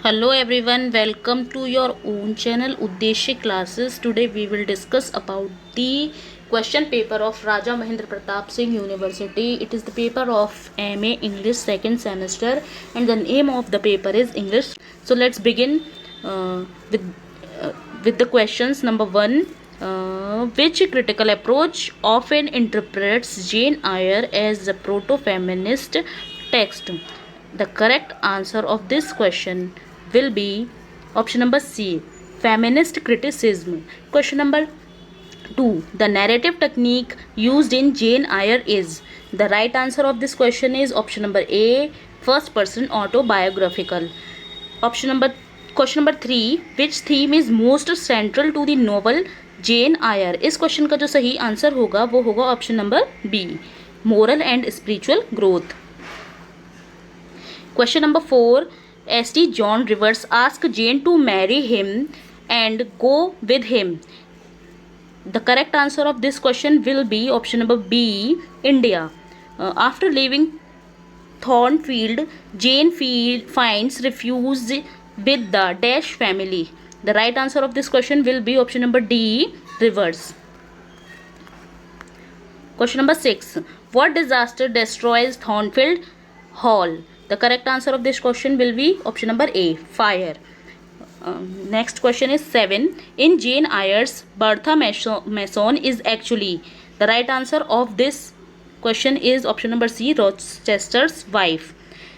Hello everyone, welcome to your own channel Uddeshya Classes. Today we will discuss about the question paper of Raja Mahendra Pratap Singh University. It is the paper of MA English second semester and the name of the paper is English. So let's begin uh, with with the questions. Number 1, which critical approach often interprets Jane Eyre as a proto-feminist text? The correct answer of this question will be option number C, feminist criticism. Question number 2, the narrative technique used in Jane Eyre is. The right answer of this question is option number A, first person autobiographical. Option number Question number 3, which theme is most central to the novel Jane Eyre? इस question का जो सही answer होगा वो होगा option number B, moral and spiritual growth. Question number 4, S.T. John Rivers asked Jane to marry him and go with him. The correct answer of this question will be option number B, India. After leaving Thornfield, Jane finds refuge with the Dash family. The right answer of this question will be option number D, Rivers. Question number 6, what disaster destroys Thornfield Hall? The correct answer of this question will be option number A, fire. Next question is 7. In Jane Eyre's, Bertha Mason is actually. The right answer of this question is option number C, Rochester's wife.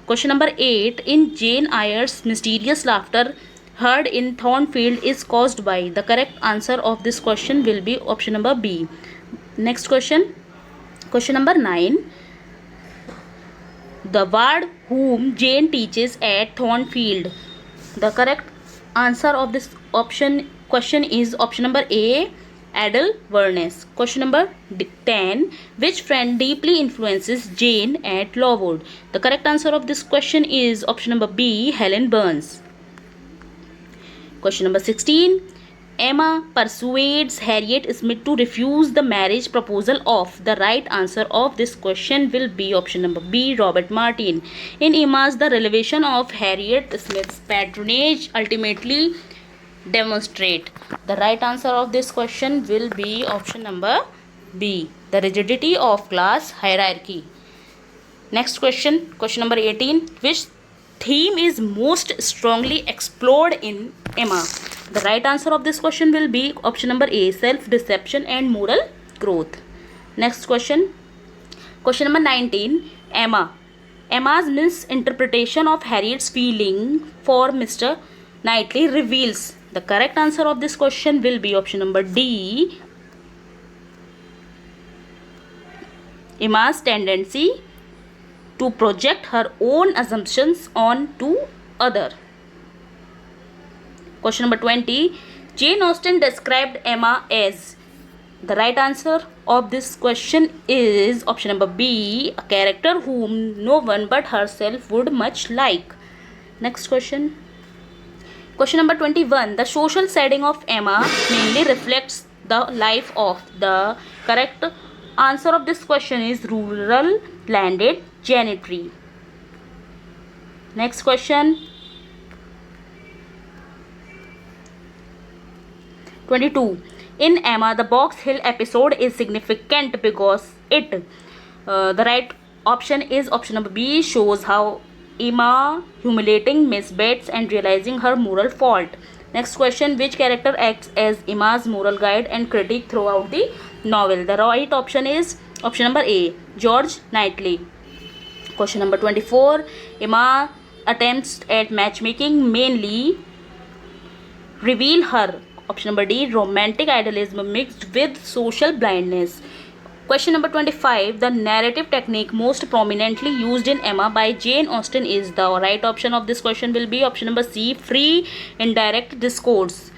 Question number 8. In Jane Eyre's, mysterious laughter heard in Thornfield is caused by. The correct answer of this question will be option number B. Next question. Question number 9. The ward whom Jane teaches at Thornfield. The correct answer of this question is option number A, Adele Vernes. Question number 10. Which friend deeply influences Jane at Lowood? The correct answer of this question is option number B, Helen Burns. Question number 16. Emma persuades Harriet Smith to refuse the marriage proposal of. The right answer of this question will be option number B, Robert Martin. In Emma's, the revelation of Harriet Smith's patronage ultimately demonstrate. The right answer of this question will be option number B, the rigidity of class hierarchy. Next question, question number 18. Which theme is most strongly explored in Emma? The right answer of this question will be option number A, self-deception and moral growth. Next question. Question number 19. Emma's misinterpretation of Harriet's feeling for Mr. Knightley reveals. The correct answer of this question will be option number D, Emma's tendency to project her own assumptions on to other. Question number 20. Jane Austen described Emma as. The right answer of this question is option number B, a character whom no one but herself would much like. Next question. Question number 21. The social setting of Emma mainly reflects the life of. The correct answer of this question is rural landed gentry. Next question. 22. In Emma, the Box Hill episode is significant because it. The right option is option number B, shows how Emma humiliating Miss Bates and realizing her moral fault. Next question. Which character acts as Emma's moral guide and critic throughout the novel? The right option is option number A, George Knightley. Question number 24. Emma attempts at matchmaking mainly reveal her. Option number D, romantic idealism mixed with social blindness. Question number 25. The narrative technique most prominently used in Emma by Jane Austen is. The right option of this question will be option number C, free indirect discourse.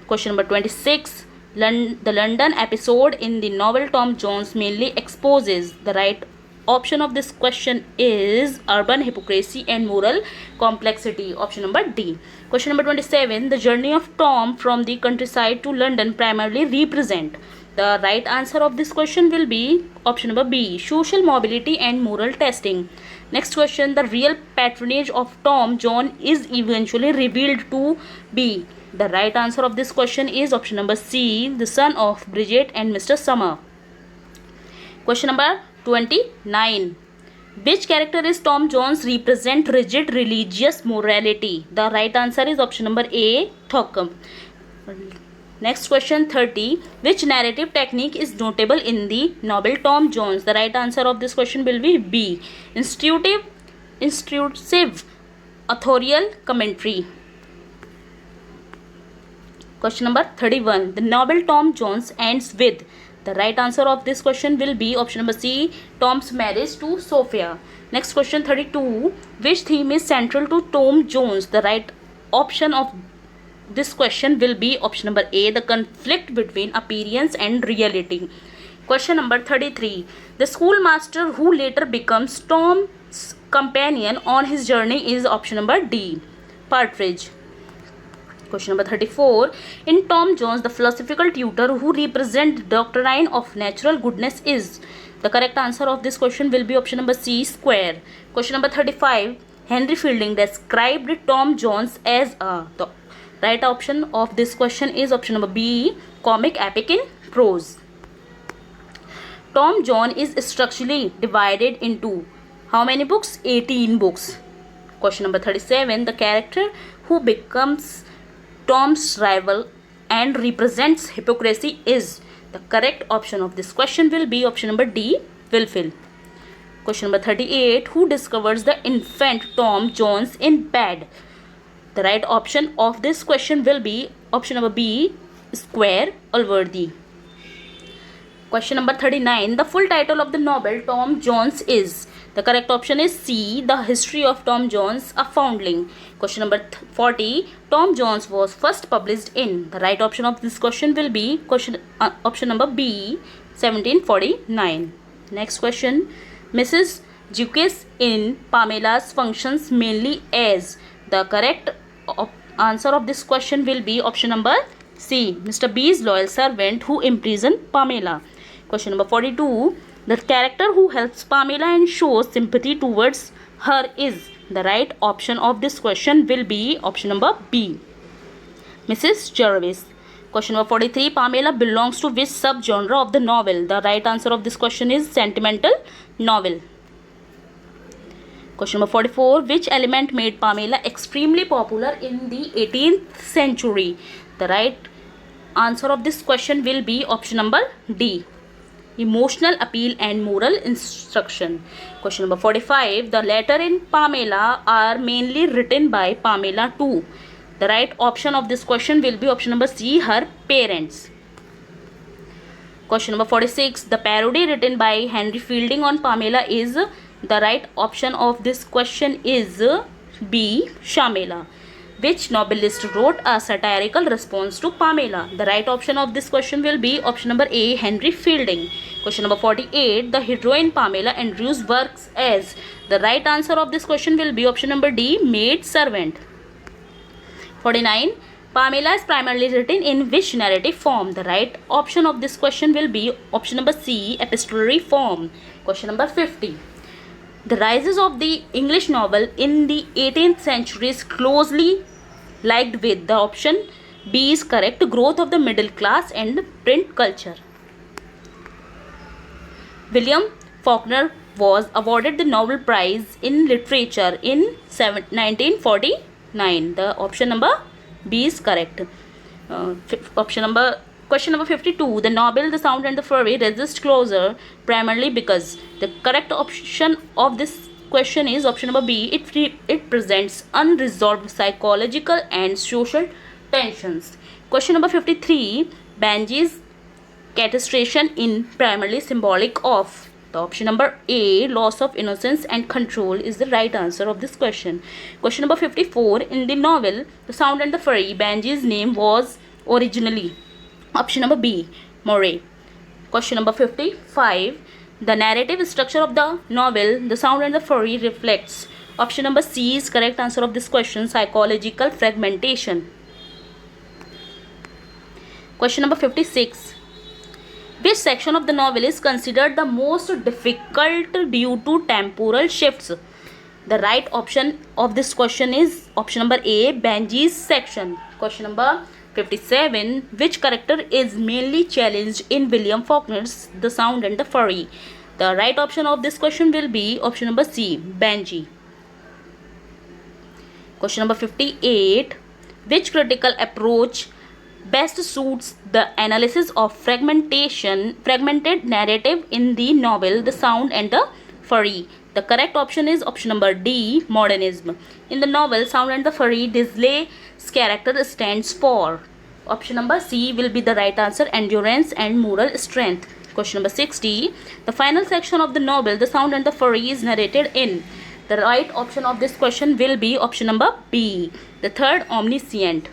Question number 26. The London episode in the novel Tom Jones mainly exposes. The right option of this question is urban hypocrisy and moral complexity. Option number D. Question number 27. The journey of Tom from the countryside to London primarily represent. The right answer of this question will be option number B, social mobility and moral testing. Next question, the real patronage of Tom John is eventually revealed to be. The right answer of this question is option number C, the son of Bridget and Mr. Summer. Question number 29. Which character is Tom Jones represent rigid religious morality? The right answer is option number A, Thockham. Next question 30. Which narrative technique is notable in the novel Tom Jones? The right answer of this question will be B, intrusive authorial commentary. Question number 31. The novel Tom Jones ends with. The right answer of this question will be option number C, Tom's marriage to Sophia. Next question 32. Which theme is central to Tom Jones? The right option of this question will be option number A, the conflict between appearance and reality. Question number 33. The schoolmaster who later becomes Tom's companion on his journey is option number D, Partridge. Question number 34. In Tom Jones, the philosophical tutor who represents the doctrine of natural goodness is. The correct answer of this question will be option number C, Square. Question number 35. Henry Fielding described Tom Jones as a. The right option of this question is option number B, comic epic in prose. Tom Jones is structurally divided into how many books? 18 books. Question number 37. The character who becomes Tom's rival and represents hypocrisy is. The correct option of this question will be option number D, Wilfil. Question number 38. Who discovers the infant Tom Jones in bed? The right option of this question will be option number B, Square Allworthy. Question number 39. The full title of the novel Tom Jones is. The correct option is C, The History of Tom Jones, a Foundling. Question number 40. Tom Jones was first published in. The right option of this question will be option number B, 1749. Next question. Mrs. Jukes in Pamela's functions mainly as. The correct answer of this question will be option number C, Mr. B's loyal servant who imprisoned Pamela. Question number 42. The character who helps Pamela and shows sympathy towards her is. The right option of this question will be option number B, Mrs. Jervis. Question number 43. Pamela belongs to which subgenre of the novel? The right answer of this question is sentimental novel. Question number 44. Which element made Pamela extremely popular in the 18th century? The right answer of this question will be option number D, emotional appeal and moral instruction. Question number 45. The letter in Pamela are mainly written by Pamela to. The right option of this question will be option number C, her parents. Question number 46. The parody written by Henry Fielding on Pamela is. The right option of this question is B, Shamela. Which novelist wrote a satirical response to Pamela? The right option of this question will be option number A, Henry Fielding. Question number 48. The heroine Pamela Andrews works as. The right answer of this question will be option number D, maid servant. 49. Pamela is primarily written in which narrative form? The right option of this question will be option number C, epistolary form. Question number 50. The rises of the English novel in the 18th century is closely liked with. The option B is correct, growth of the middle class and print culture. William Faulkner was awarded the Nobel Prize in Literature in 1949. The option number B is correct. Question number 52. The novel The Sound and the Fury resist closure primarily because. The correct option of this question is option number B. It presents unresolved psychological and social tensions. Question number 53. Benji's castration in primarily symbolic of. The option number A, loss of innocence and control, is the right answer of this question. Question number 54. In the novel The Sound and the Fury, Benji's name was originally option number B, Murray. Question number 55. The narrative structure of the novel The Sound and the Fury reflects. Option number C is correct answer of this question, psychological fragmentation. Question number 56. Which section of the novel is considered the most difficult due to temporal shifts? The right option of this question is option number A, Benji's section. Question number 57. Which character is mainly challenged in William Faulkner's The Sound and the Fury? The right option of this question will be option number C, Benji. Question number 58. Which critical approach best suits the analysis of fragmented narrative in the novel The Sound and the Fury? The correct option is option number D, modernism. In the novel Sound and the Fury, Disney's character stands for. Option number C will be the right answer, endurance and moral strength. Question number 60. The final section of the novel The Sound and the Fury is narrated in. The right option of this question will be option number B, the third omniscient.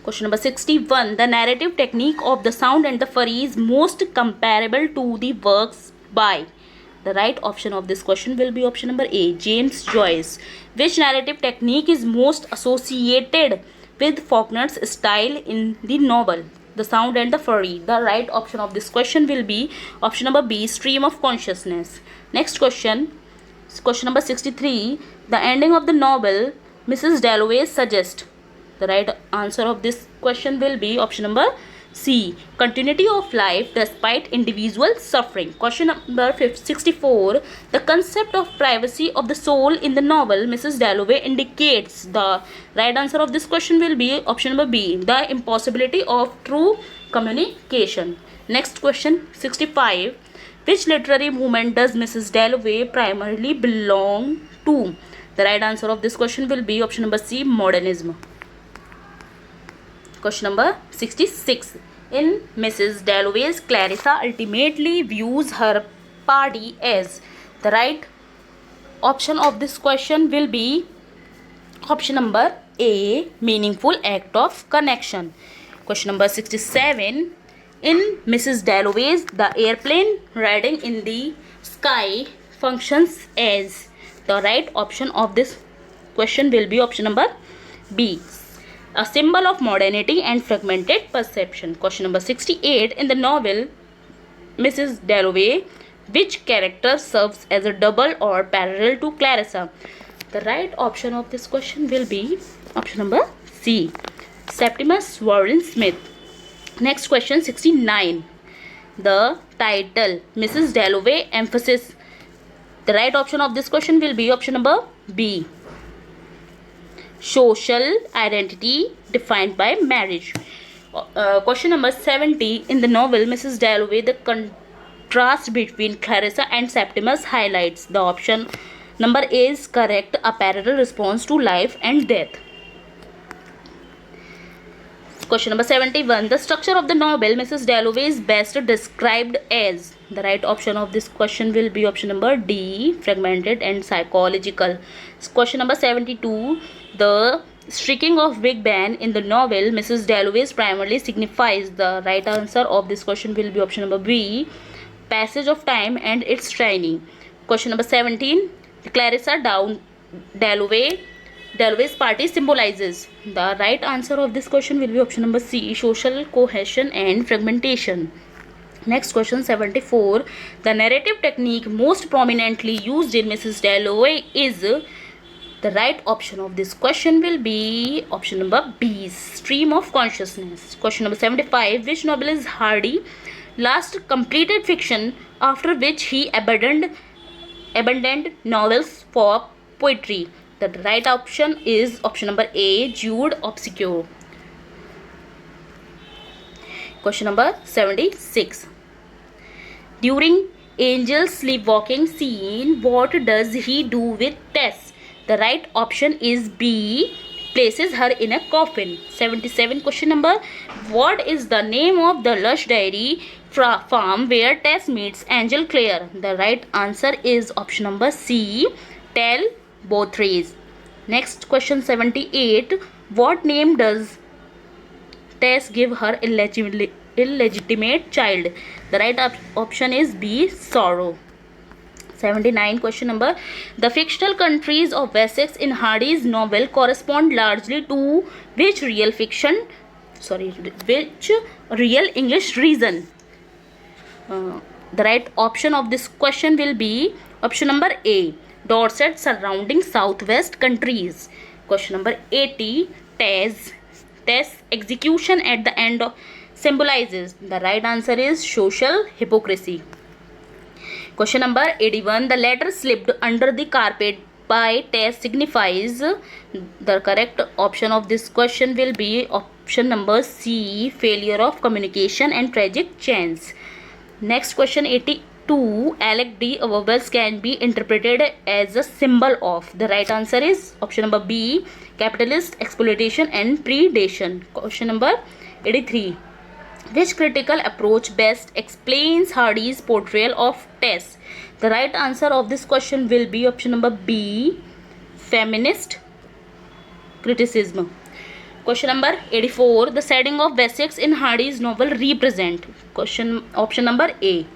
Question number 61. The narrative technique of The Sound and the Fury is most comparable to the works by. The right option of this question will be option number A, James Joyce. Which narrative technique is most associated with Faulkner's style in the novel The Sound and the Fury? The right option of this question will be option number B, stream of consciousness. Next question. Question number 63. The ending of the novel Mrs. Dalloway suggests. The right answer of this question will be option number C, continuity of life despite individual suffering. Question number 64. The concept of privacy of the soul in the novel Mrs. Dalloway indicates. The right answer of this question will be option number B, the impossibility of true communication. Next question 65. Which literary movement does Mrs. Dalloway primarily belong to? The right answer of this question will be option number C, modernism. Question number 66. In Mrs. Dalloway's, Clarissa ultimately views her party as. The right option of this question will be option number A, meaningful act of connection. Question number 67. In Mrs. Dalloway's, the airplane riding in the sky functions as. The right option of this question will be option number B, a symbol of modernity and fragmented perception. Question number 68. In the novel Mrs. Dalloway, which character serves as a double or parallel to Clarissa? The right option of this question will be option number C, Septimus Warren Smith. Next question 69. The title Mrs. Dalloway emphasis. The right option of this question will be option number B, social identity defined by marriage. Question number 70. In the novel Mrs. Dalloway, the contrast between Clarissa and Septimus highlights. The option number A is correct, a parallel response to life and death. Question number 71. The structure of the novel Mrs. Dalloway is best described as. The right option of this question will be option number D, fragmented and psychological. Question number 72. The streaking of Big Ben in the novel Mrs. Dalloway primarily signifies. The right answer of this question will be option number B, passage of time and its training. Question number 17. Clarissa Dalloway's party symbolizes. The right answer of this question will be option number C, social cohesion and fragmentation. Next question 74. The narrative technique most prominently used in Mrs. Dalloway is. The right option of this question will be option number B, stream of consciousness. Question number 75. Which novelist Hardy last completed fiction, after which he abandoned novels for poetry? The right option is option number A, Jude Obscure. Question number 76. During Angel's sleepwalking scene, what does he do with Tess? The right option is B, places her in a coffin. 77. Question number. What is the name of the lush dairy farm where Tess meets Angel Clare? The right answer is option number C, Tell Bothrays. Next question 78. What name does Tess give her illegitimate child? The right option is B, Sorrow. 79. Question number. The fictional countries of Wessex in Hardy's novel correspond largely to which real which real English reason? The right option of this question will be option number A, Dorset surrounding southwest countries. Question number 80, Tess execution at the end symbolizes. The right answer is social hypocrisy. Question number 81, the letter slipped under the carpet by Tess signifies. The correct option of this question will be option number C, failure of communication and tragic chance. Next question 82, Alec D. vowels can be interpreted as a symbol of. The right answer is option number B, capitalist exploitation and predation. Question number 83, which critical approach best explains Hardy's portrayal of Tess? The right answer of this question will be option number B, feminist criticism. Question number 84, the setting of Wessex in Hardy's novel represent. Option number A,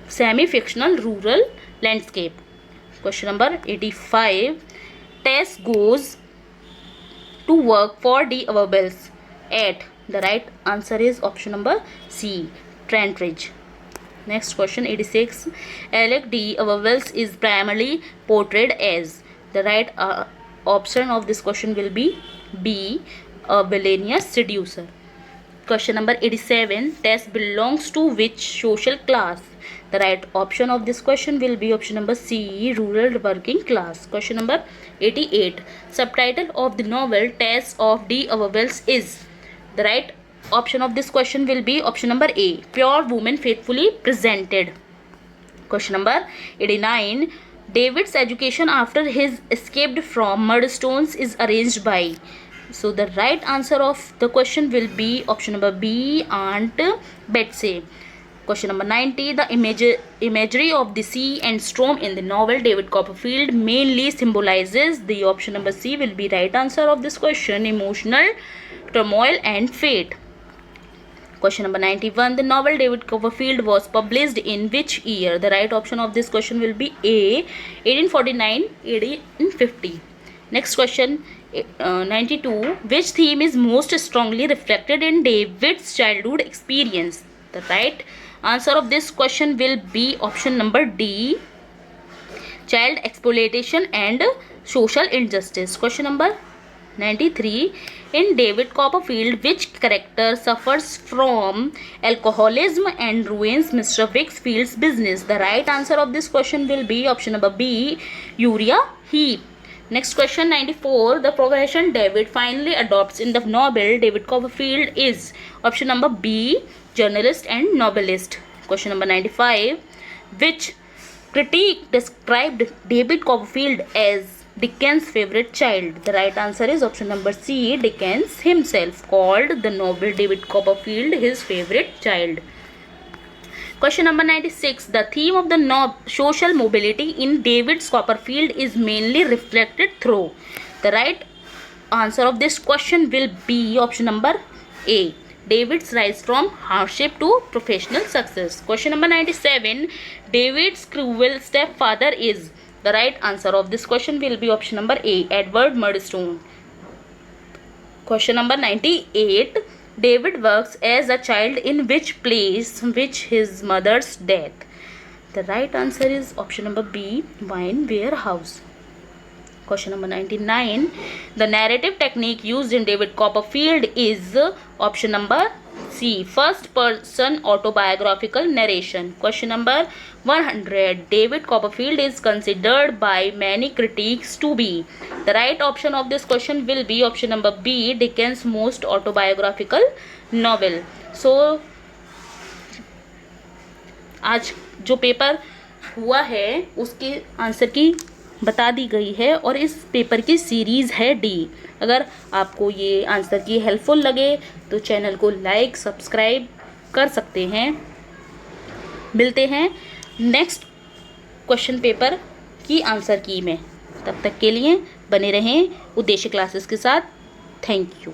semi-fictional rural landscape. Question number 85, Tess goes to work for D. vowels at. The right answer is option number C, Trantridge. Next question 86, Alec D. vowels is primarily portrayed as. The right option of this question will be B, a villainous seducer. Question number 87, Tess belongs to which social class? The right option of this question will be option number C, rural working class. Question number 88, subtitle of the novel Tess of D. vowels is. The right option of this question will be option number A, pure woman faithfully presented. Question number 89, David's education after his escaped from Murdstones is arranged by. So the right answer of the question will be option number B, Aunt Betsy. Question number 90, the imagery of the sea and storm in the novel David Copperfield mainly symbolizes. The option number C will be right answer of this question, emotional turmoil and fate. Question number 91, the novel David Copperfield was published in which year? The right option of this question will be A, 1849, 1850. Next question 92, which theme is most strongly reflected in David's childhood experience? The right answer of this question will be option number D, child exploitation and social injustice. Question number 93, in David Copperfield, which character suffers from alcoholism and ruins Mr. Wickfield's business? The right answer of this question will be option number B, Uriah Heep. Next question 94, the profession David finally adopts in the novel David Copperfield is. Option number B, journalist and novelist. Question number 95, which critique described David Copperfield as Dickens' favorite child? The right answer is option number C, Dickens himself called the novel David Copperfield his favorite child. Question number 96, the theme of the social mobility in David Copperfield is mainly reflected through. The right answer of this question will be option number A, David's rise from hardship to professional success. Question number 97, David's cruel stepfather is. The right answer of this question will be option number A, Edward Murdstone. Question number 98, David works as a child in which place which his mother's death? The right answer is option number B, wine warehouse. Question number 99, the narrative technique used in David Copperfield is option number C, first person autobiographical narration. Question number 100, David Copperfield is considered by many critics to be. The right option of this question will be option number B, Dickens' most autobiographical novel. So आज जो paper हुआ है उसके answer की बता दी गई है और इस पेपर की सीरीज़ है डी। अगर आपको ये आंसर की हेल्पफुल लगे तो चैनल को लाइक सब्सक्राइब कर सकते हैं। मिलते हैं नेक्स्ट क्वेश्चन पेपर की आंसर की में। तब तक के लिए बने रहें उद्देश्य क्लासेस के साथ। Thank you.